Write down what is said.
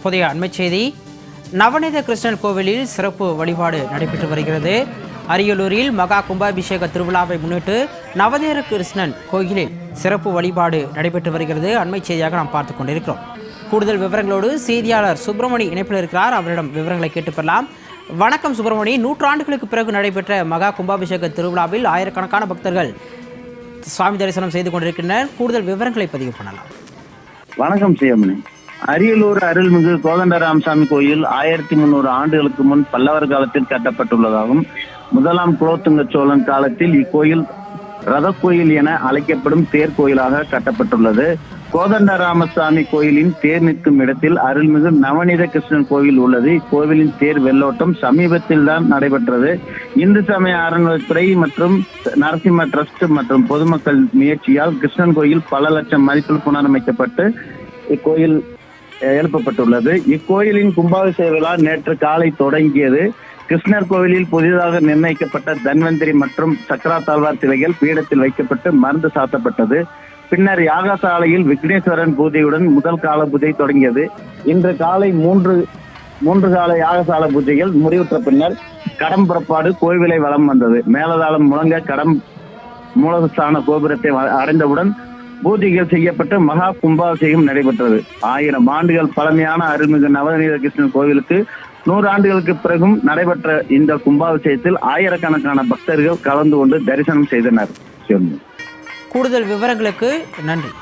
தற்போதைய அண்மை செய்தி. நவநீத கிருஷ்ணன் கோவிலில் சிறப்பு வழிபாடு நடைபெற்று வருகிறது. அரியலூரில் மகா கும்பாபிஷேக திருவிழாவை முன்னிட்டு நவநீத கிருஷ்ணன் கோயிலில் சிறப்பு வழிபாடு நடைபெற்று வருகிறது. அண்மை செய்தியாக நாம் பார்த்து கொண்டிருக்கிறோம். கூடுதல் விவரங்களோடு செய்தியாளர் சுப்பிரமணி இணைப்பில் இருக்கிறார். அவரிடம் விவரங்களை கேட்டுப்பெறலாம். வணக்கம் சுப்பிரமணி. 100 ஆண்டுகளுக்கு பிறகு நடைபெற்ற மகா கும்பாபிஷேக திருவிழாவில் ஆயிரக்கணக்கான பக்தர்கள் சுவாமி தரிசனம் செய்து கொண்டிருக்கின்றனர். கூடுதல் விவரங்களை பதிவு பண்ணலாம். வணக்கம் சிவமணி. அரியலூர் அருள்மிகு கோதண்டராமசாமி கோயில் 1300 ஆண்டுகளுக்கு முன் பல்லவர் காலத்தில் கட்டப்பட்டுள்ளதாகும். முதலாம் குலோத்துங்க சோழன் காலத்தில் இக்கோயில் ரத கோயில் என அழைக்கப்படும் தேர் கோயிலாக கட்டப்பட்டுள்ளது. கோதண்டராமசாமி கோயிலின் தேர் நிற்கும் இடத்தில் அருள்மிகு நவநீத கிருஷ்ணன் கோவில் உள்ளது. இக்கோவிலின் தேர் வெள்ளோட்டம் சமீபத்தில் தான் நடைபெற்றது. இந்து சமய அறநிலையத்துறை மற்றும் நரசிம்ம டிரஸ்ட் மற்றும் பொதுமக்கள் முயற்சியால் கிருஷ்ணன் கோயில் பல லட்சம் மதிப்பில் புனரமைக்கப்பட்டு இக்கோயில் எழுப்பப்பட்டுள்ளது. இக்கோயிலின் கும்பாபிஷேக விழா நேற்று காலை தொடங்கியது. கிருஷ்ணர் கோவிலில் புதிதாக நிர்ணயிக்கப்பட்ட தன்வந்திரி மற்றும் சக்கராத்தாழ்வார் சிலைகள் பீடத்தில் வைக்கப்பட்டு மருந்து சாத்தப்பட்டது. பின்னர் யாகசாலையில் விக்னேஸ்வரன் பூஜையுடன் முதல் கால பூஜை தொடங்கியது. இன்று காலை மூன்று கால யாகசால பூஜைகள் முடிவுற்ற பின்னர் கடம் புறப்பாடு கோவிலை வலம் வந்தது. மேலதாளம் முழங்க கடம் மூலஸ்தான கோபுரத்தை அடைந்தவுடன் பூஜைகள் செய்யப்பட்டு மகா கும்பாபிஷேகம் நடைபெற்றது. 1000 ஆண்டுகள் பழமையான அருள்மிகு நவநீத கிருஷ்ணன் கோவிலுக்கு 100 ஆண்டுகளுக்கு பிறகும் நடைபெற்ற இந்த கும்பாபிஷேகத்தில் ஆயிரக்கணக்கான பக்தர்கள் கலந்து கொண்டு தரிசனம் செய்தனர். கூடுதல் விவரங்களுக்கு நன்றி.